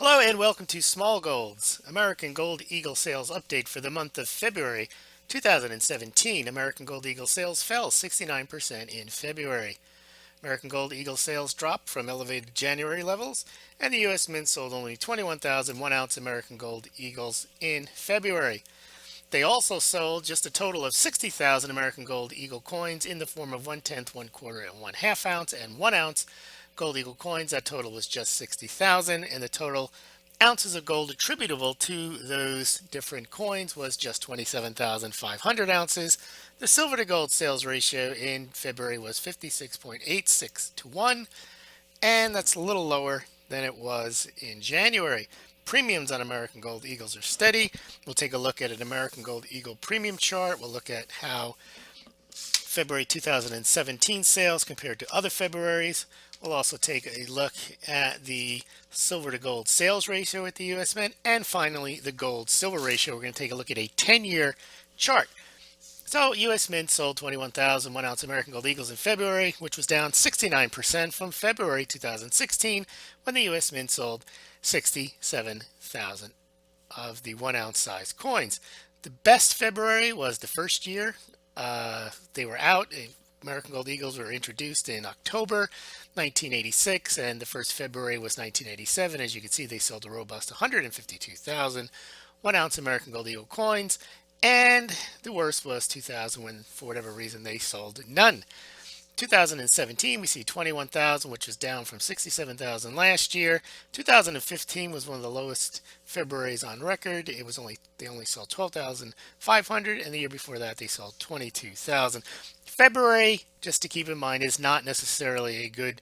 Hello and welcome to Smaulgld's American Gold Eagle sales update for the month of February 2017. American Gold Eagle sales fell 69% in February. American Gold Eagle sales dropped from elevated January levels, and the U.S. Mint sold only 21,000 1-ounce American Gold Eagles in February. They also sold just a total of 60,000 American Gold Eagle coins in the form of 1/10, 1/4, and 1/2 ounce and 1-ounce Gold Eagle coins. That total was just 60,000, and the total ounces of gold attributable to those different coins was just 27,500 ounces. The silver to gold sales ratio in February was 56.86 to 1, and that's a little lower than it was in January. Premiums on American Gold Eagles are steady. We'll take a look at an American Gold Eagle premium chart. We'll look at how February 2017 sales compared to other Februaries. We'll also take a look at the silver to gold sales ratio at the U.S. Mint, and finally the gold silver ratio. We're going to take a look at a 10-year chart. So U.S. Mint sold 21,000 1-ounce American Gold Eagles in February, which was down 69% from February 2016, when the U.S. Mint sold 67,000 of the 1-ounce size coins. The best February was the first year they were out. American Gold Eagles were introduced in October 1986, and the first February was 1987. As you can see, they sold a robust 152,000 1-ounce American Gold Eagle coins, and the worst was 2000, when for whatever reason they sold none. 2017, we see 21,000, which is down from 67,000 last year. 2015 was one of the lowest Februarys on record. They only sold 12,500, and the year before that they sold 22,000. February, just to keep in mind, is not necessarily a good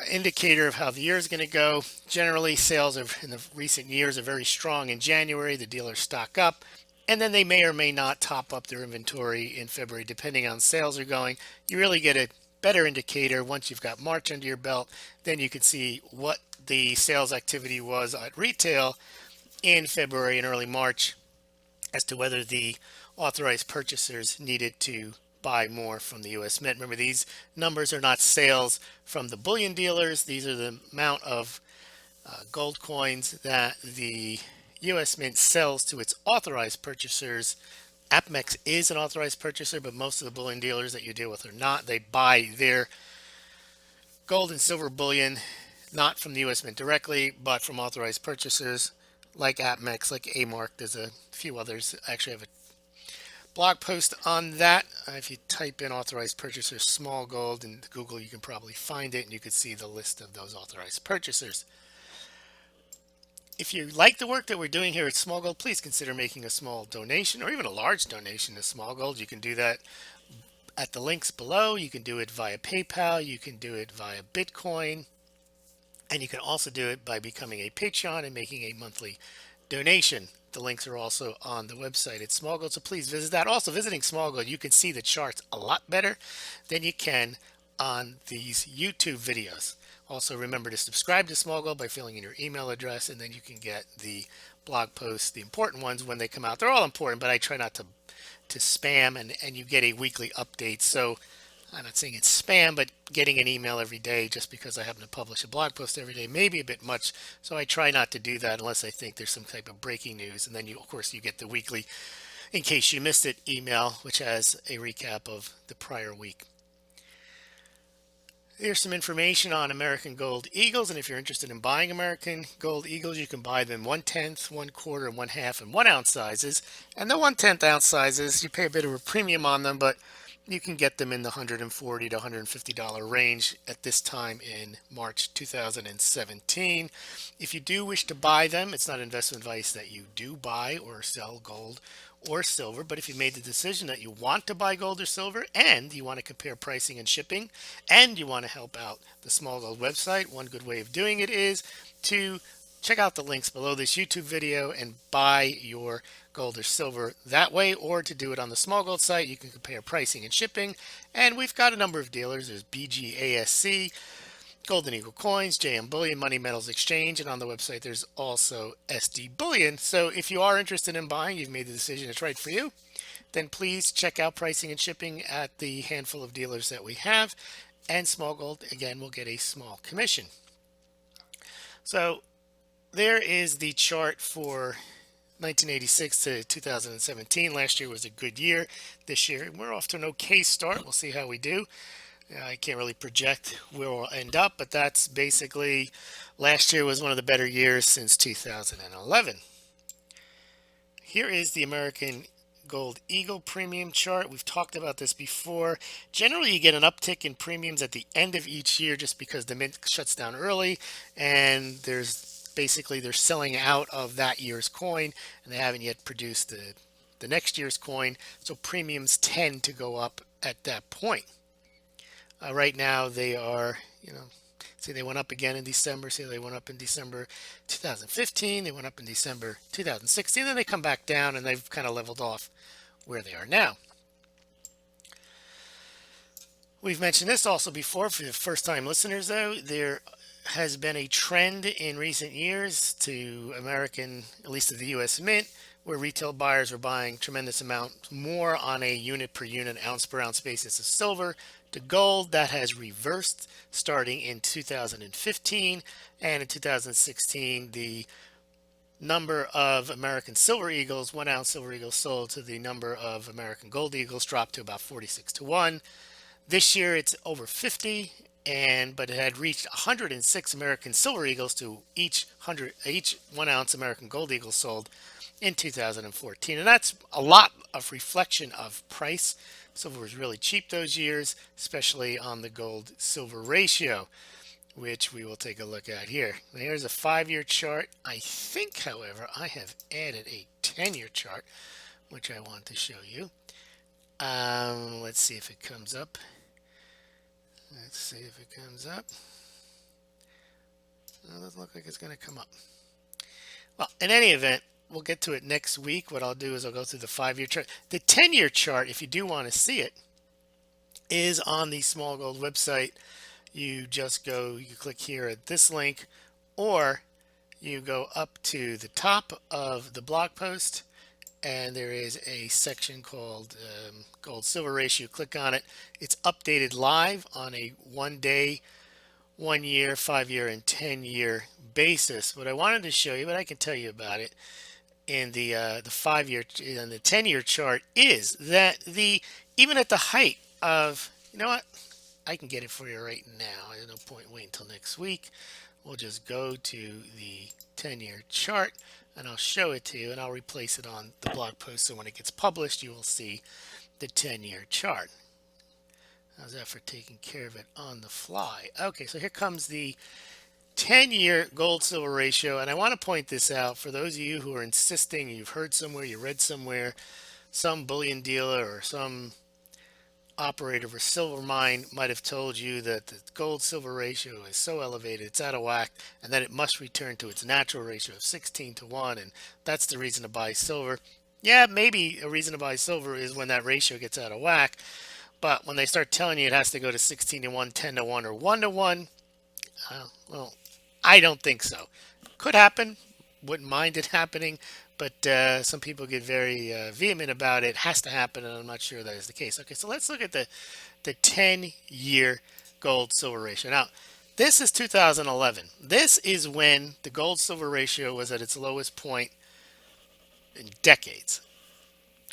indicator of how the year is going to go. Generally, sales in the recent years are very strong in January. The dealers stock up, and then they may or may not top up their inventory in February, depending on sales are going. You really get a better indicator once you've got March under your belt. Then you can see what the sales activity was at retail in February and early March as to whether the authorized purchasers needed to buy more from the U.S. Mint. Remember, these numbers are not sales from the bullion dealers. These are the amount of gold coins that the U.S. Mint sells to its authorized purchasers. APMEX is an authorized purchaser, but most of the bullion dealers that you deal with are not. They buy their gold and silver bullion not from the U.S. Mint directly, but from authorized purchasers like APMEX, like AMARC. There's a few others. I actually have a blog post on that. If you type in authorized purchasers Smaulgld in Google, you can probably find it, and you can see the list of those authorized purchasers. If you like the work that we're doing here at Smaulgld, please consider making a small donation or even a large donation to Smaulgld. You can do that at the links below. You can do it via PayPal. You can do it via Bitcoin. And you can also do it by becoming a Patreon and making a monthly donation. The links are also on the website at Smaulgld, so please visit that. Also, visiting Smaulgld, you can see the charts a lot better than you can on these YouTube videos. Also, remember to subscribe to Smaulgld by filling in your email address, and then you can get the blog posts, the important ones, when they come out. They're all important, but I try not to spam, and you get a weekly update. So I'm not saying it's spam, but getting an email every day just because I happen to publish a blog post every day may be a bit much. So I try not to do that unless I think there's some type of breaking news. And then of course, you get the weekly, in case you missed it, email, which has a recap of the prior week. Here's some information on American Gold Eagles, and if you're interested in buying American Gold Eagles, you can buy them 1/10, 1/4, and 1/2, and 1-ounce sizes. And the 1/10 ounce sizes, you pay a bit of a premium on them, but you can get them in the $140 to $150 range at this time in March 2017. If you do wish to buy them, it's not investment advice that you do buy or sell gold or silver, but if you made the decision that you want to buy gold or silver and you want to compare pricing and shipping and you want to help out the Smaulgld website, one good way of doing it is to check out the links below this YouTube video and buy your gold or silver that way, or to do it on the Smaulgld site. You can compare pricing and shipping, and we've got a number of dealers. There's BGASC, Golden Eagle Coins, JM Bullion, Money Metals Exchange, and on the website there's also SD Bullion. So if you are interested in buying, you've made the decision it's right for you, then please check out pricing and shipping at the handful of dealers that we have, and Smaulgld again will get a small commission. So there is the chart for 1986 to 2017. Last year was a good year. This year we're off to an okay start. We'll see how we do. I can't really project where we'll end up, but that's basically last year was one of the better years since 2011. Here is the American Gold Eagle premium chart. We've talked about this before. Generally, you get an uptick in premiums at the end of each year just because the mint shuts down early and they're selling out of that year's coin and they haven't yet produced the next year's coin. So premiums tend to go up at that point. Right now they are, see they went up again in December. See they went up in December 2015. They went up in December 2016. Then they come back down and they've kind of leveled off where they are now. We've mentioned this also before for the first time listeners though. There has been a trend in recent years to American, at least to the US Mint, where retail buyers are buying tremendous amounts more on a unit per unit, ounce per ounce basis of silver to gold. That has reversed starting in 2015, and in 2016 the number of American silver eagles, 1 ounce silver eagles sold to the number of American gold eagles dropped to about 46 to 1. This year it's over 50, but it had reached 106 American silver eagles to each 1 ounce American gold eagle sold in 2014, and that's a lot of reflection of price. Silver was really cheap those years, especially on the gold silver ratio, which we will take a look at here. Here's a 5-year chart. I think, however, I have added a 10-year chart, which I want to show you. Let's see if it comes up. It doesn't look like it's going to come up. Well, in any event, we'll get to it next week. What I'll do is I'll go through the 5-year chart. The 10-year chart, if you do want to see it, is on the Smaulgld website. You just you click here at this link, or you go up to the top of the blog post, and there is a section called gold silver ratio. Click on it. It's updated live on a 1-day, 1 year, 5-year, and 10-year basis. What I wanted to show you, but I can tell you about it in the 5-year and the 10-year chart, is that even at the height of, you know what, I can get it for you right now. There's no point waiting until next week. We'll just go to the 10-year chart and I'll show it to you, and I'll replace it on the blog post so when it gets published you will see the 10-year chart. How's that for taking care of it on the fly? Okay, so here comes the 10-year gold silver ratio, and I want to point this out for those of you who are insisting, you've heard somewhere, you read somewhere, some bullion dealer or some operator of a silver mine might have told you that the gold silver ratio is so elevated, it's out of whack, and that it must return to its natural ratio of 16 to 1, and that's the reason to buy silver. Yeah, maybe a reason to buy silver is when that ratio gets out of whack, but when they start telling you it has to go to 16 to 1, 10 to 1, or 1 to 1, well, I don't think so. Could happen, wouldn't mind it happening, but some people get very vehement about it. Has to happen, and I'm not sure that is the case. Okay, so let's look at the 10-year gold silver ratio. Now, this is 2011. This is when the gold silver ratio was at its lowest point in decades.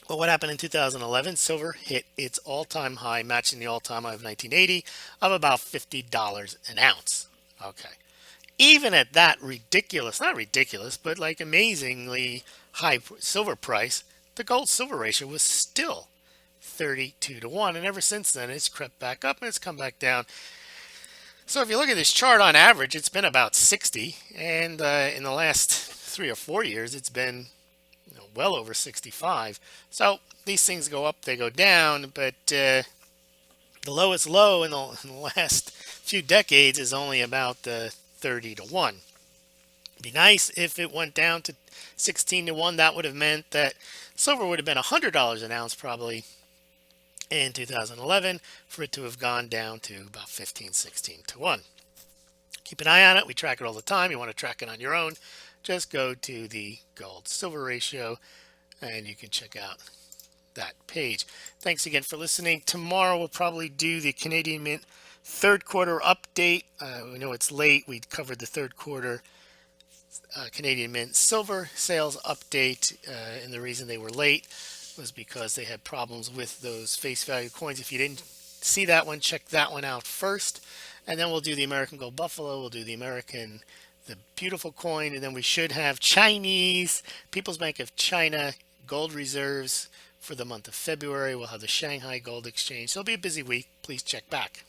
Well, what happened in 2011? Silver hit its all-time high, matching the all-time high of 1980 of about $50 an ounce. Okay. Even at that ridiculous, not ridiculous, but like amazingly high silver price, the gold silver ratio was still 32 to 1. And ever since then, it's crept back up and it's come back down. So if you look at this chart, on average, it's been about 60. And in the last 3 or 4 years, it's been well over 65. So these things go up, they go down. But the lowest low in the last few decades is only about 30 to 1. It'd be nice if it went down to 16 to 1. That would have meant that silver would have been $100 an ounce probably in 2011 for it to have gone down to about 15, 16 to 1. Keep an eye on it. We track it all the time. You want to track it on your own, just go to the gold silver ratio and you can check out that page. Thanks again for listening. Tomorrow we'll probably do the Canadian Mint third quarter update. We know it's late. We covered the third quarter Canadian Mint silver sales update, and the reason they were late was because they had problems with those face value coins. If you didn't see that one, check that one out first, and then we'll do the American Gold Buffalo. We'll do the beautiful coin, and then we should have Chinese People's Bank of China gold reserves for the month of February. We'll have the Shanghai Gold Exchange. So it'll be a busy week. Please check back.